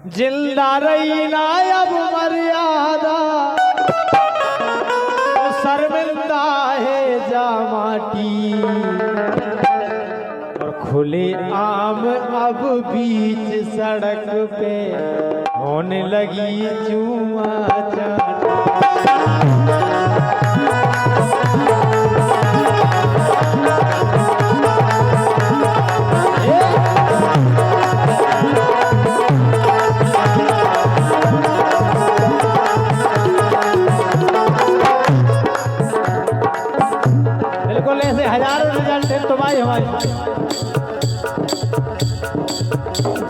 जिंदा रही ना अब मर्यादा, शर्मिंदा है जा माटी। और खुले आम अब बीच सड़क पे होने लगी चूमा चाटी। बिल्कुल ऐसे हजारों रिजल्ट है तो भाई हमारी।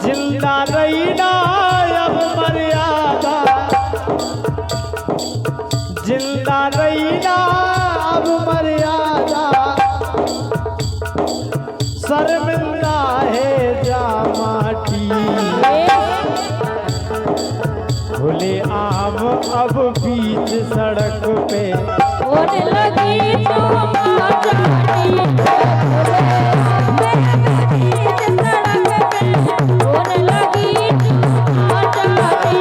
जिंदा रही ना अब मर्यादा, जिंदा रही ना अब मर्यादा, शर्मिंदा है जा माटी। खुले आम अब बीच सड़क पे होने लगी चूमा चाटी। होने लगी चूमा चाटी।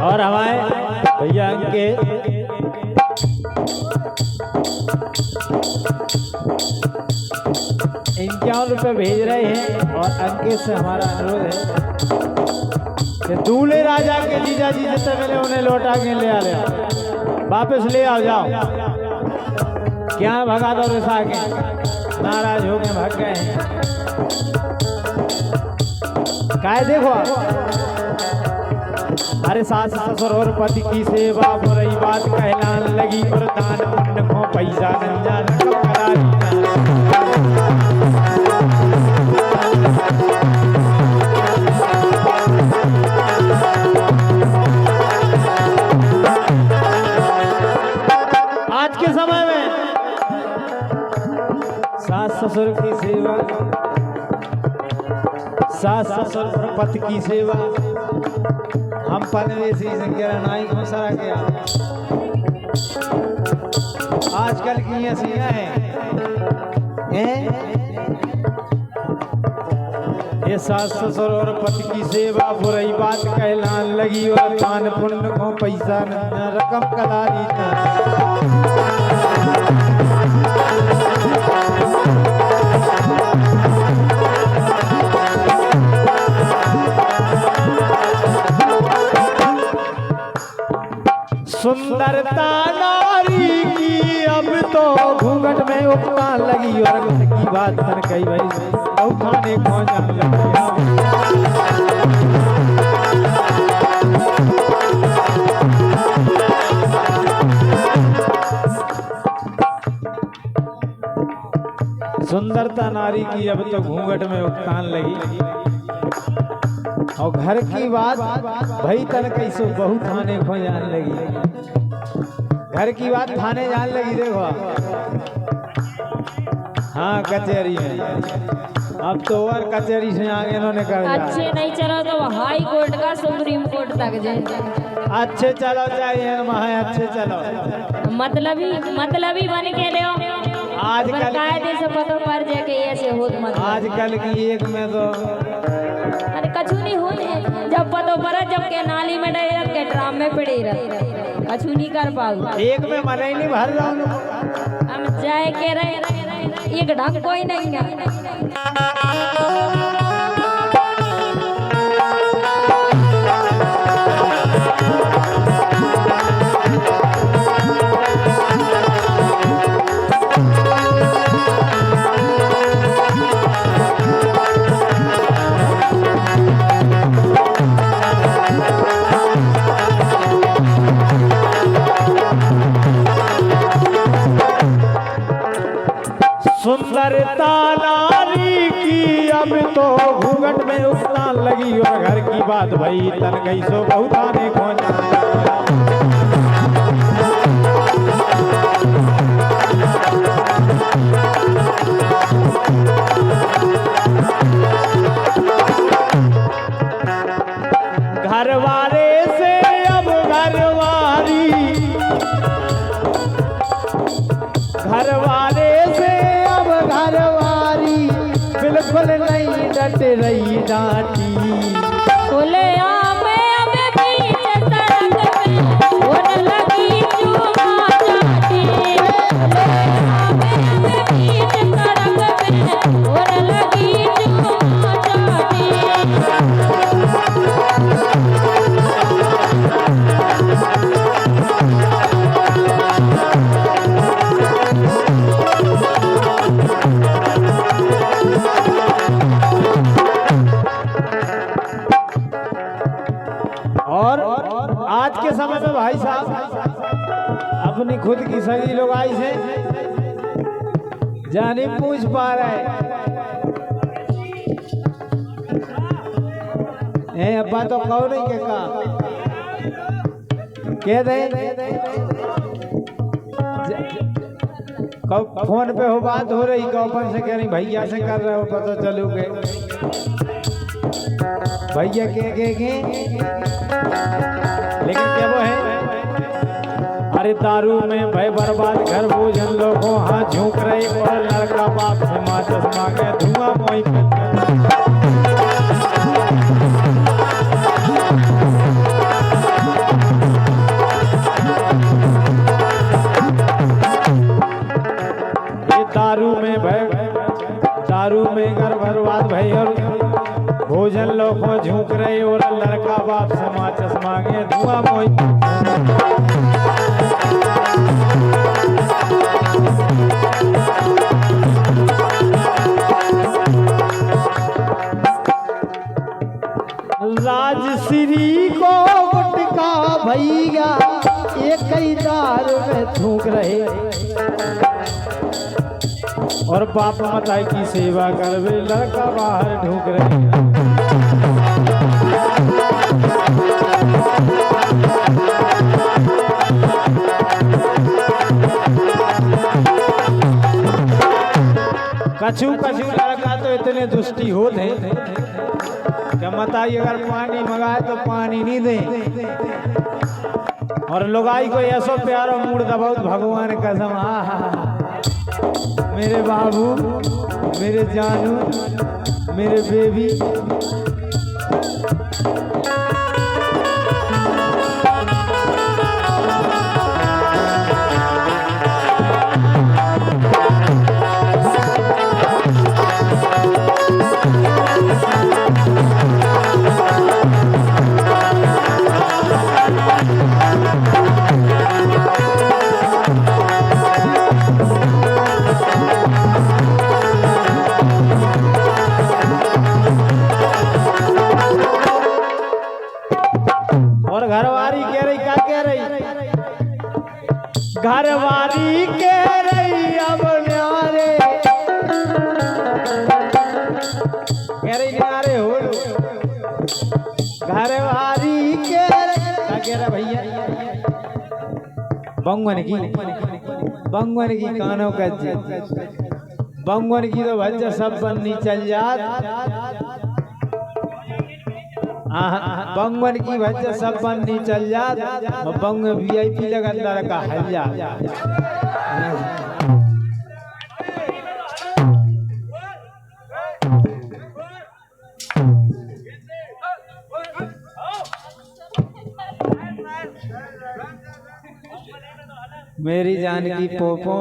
और हमारे भैया के 51 रुपये भेज रहे हैं। और अंकित से हमारा अनुरोध है कि दूल्हे राजा के जीजा जी जितने मिले उन्हें लौटा के ले आ ले, वापस ले आओ जाओ। क्या भगा दो रिसा के, नाराज हो के भाग गए हैं। काय देखो अरे सास ससुर और पति की सेवा बुरी बात कहलाने लगी। और दान पुण्य को पैसा नंजा रकम करारी। आज के समय में सास ससुर की सेवा, सास ससुर और पति की सेवा हम परदेसी संख्या नाई को सरा गया। आजकल की ऐसियां हैं ये सास ससुर और पति की सेवा बुरी बात कहलाने लगी। और दान पुण्य को पैसा न रकम कदारी सुंदरता नारी की अब तो घूंघट में उपतान लगी। और की बात कर कई भाई खाने को जान लगी। सुंदरता नारी की अब तो घूंघट में उपतान लगी। और घर की बात भाई तन कैसे बहु थाने को जान लगी। घर की बात थाने जान लगी। देखो हाँ कचहरी में अब तो और कचहरी से आगे इन्होंने कर दिया। अच्छे नहीं चलो तो हाई कोर्ट का सुप्रीम कोर्ट तक जाए। अच्छे चलो चाहिए वहाँ अच्छे चलो। मतलबी बन के ले आजकल कायदे से पता पर जाके ऐसे होत मत। आजकल की एक में तो अरे कछु नहीं होने जब पतो पर जब के नाली में डे के ड्राम में पड़े रहे कछु नहीं कर पाऊ। एक में मन ही नहीं भर रहा। हम जाए के रहे एक ढंग कोई नहीं है। सुंदरता नारी की अब तो घूंघट में उतान लगी और घर की बात भई तन गई सो बहुता ने घरवारे से अब घरवारे से अब घरवारी बिल्कुल नहीं डट रही डांटी खुले आम अब बीच सड़क पे होने लगी चूमा चाटी खुले आम अब बीच सड़क पे होने लगी चूमा चाटी और आज के समय में भाई साहब अपनी खुद की सगी लोग आई से जानी पूछ पा रहे हैं अब्बा तो कहो नहीं के का कह दे फोन पे हो बात हो रही कौपन से कह रही भैया से कर रहे हो पता चलोगे भैया के लेकिन क्या वो है अरे दारू में भय बर्बाद घर भोजन लोगों हाथ झोंक रहे और लड़का बाप से माँ चश्मा के धुआं मोई दारू में घर बर्बाद भई और भोजन लोगों झोंक रहे और लड़का बाप से माँ चश्मा के धुआं मोई राजश्री को गुटका भैया एक ही दारू में थूक रहे और बाप माता की सेवा कर वे लड़का बाहर ढूंढ रहे कछु कछु लड़का तो इतने दुष्टी होते क्या बताइए अगर पानी मंगाए तो पानी नहीं दे और लोगाई को ऐसा प्यारो मूड दबाओ भगवान कसम मेरे बाबू मेरे जानू मेरे बेबी और घरवारी कह रही क्या कह रही घरवारी कह रही अब न्यारे कह रही न्यारे हो घरवारी कह रही क्या कह रहा भैया बंगवन की कानों का बंगवन की तो बच्चा सब बन्नी चल जात बंगवन की बच्चा सब बन्नी चल जात बंग VIP लगा अंदर का हल जा मेरी जान की पोपो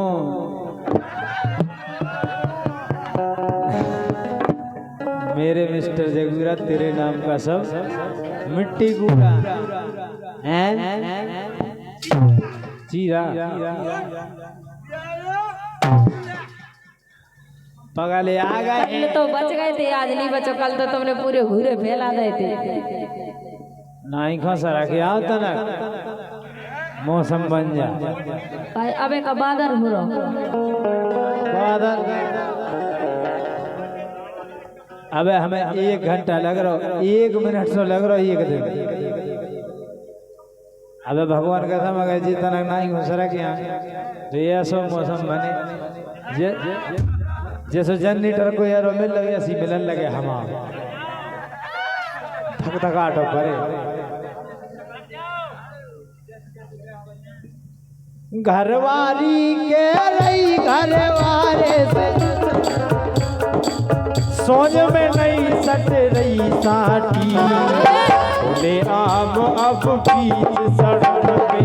मेरे मिस्टर जगूरा तेरे नाम का सब मिट्टी कूड़ा चीरा पगले आ गए तो बच गए थे आज नहीं बचो कल तो तुमने पूरे घूरे फैला दे थे नहीं खसा रखे आओ तो ना मौसम बन जा अबे का बादल हो रहा बादल अबे हमें 1 घंटा लग रहा, 1 मिनट से लग रहा, 1 दिन। अबे भगवान कसम अगर जितना नहीं हो सके यहाँ तो ये ऐसा मौसम बने जैसे जनरेटर को यार मिल लगे ऐसी मिलन लगे हम थक थकाटो परे। घरवारी के रही घरवारे से सोच में नहीं सट रही साटी ले आम अब बीच सड़क पे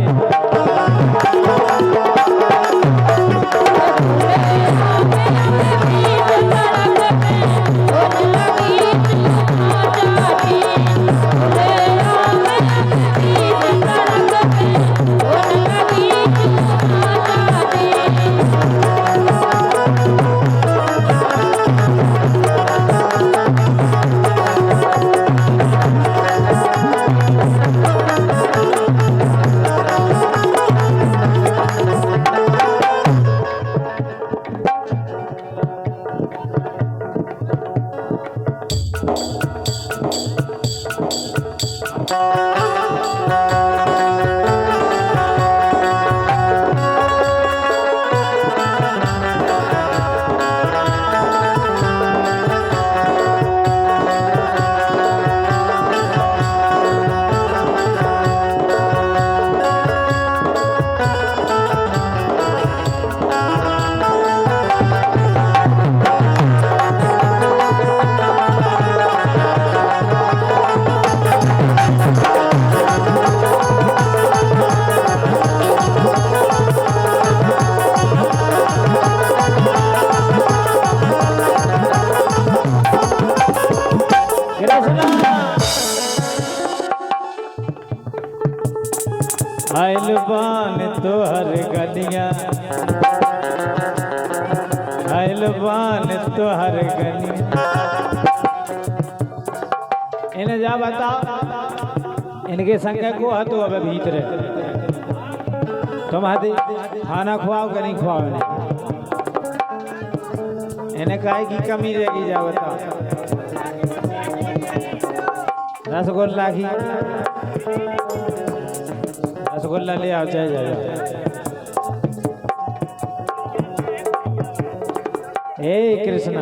आइल बान तोहर गलिया, आइल बान तोहर गलिया। इन्हें जा बताओ इनके संग को है तो अब भीतर तुम हाथी खाना खुआओ कि नहीं खुआओ इन्हें काहे की कमी रहेगी जा बताओ। रसगुल्ला की रसगुल्ला ले आओ चाहे जाओ। हे कृष्णा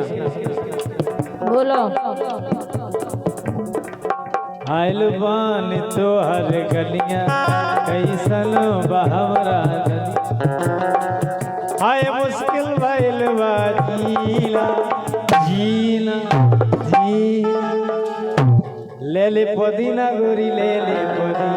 बोलो। आइल बान तोहर गलियां कैसन बहवरा हाय मुश्किल भइल बा जीना जीना जी ले ले पुदीना गोरी ले ले पुदीना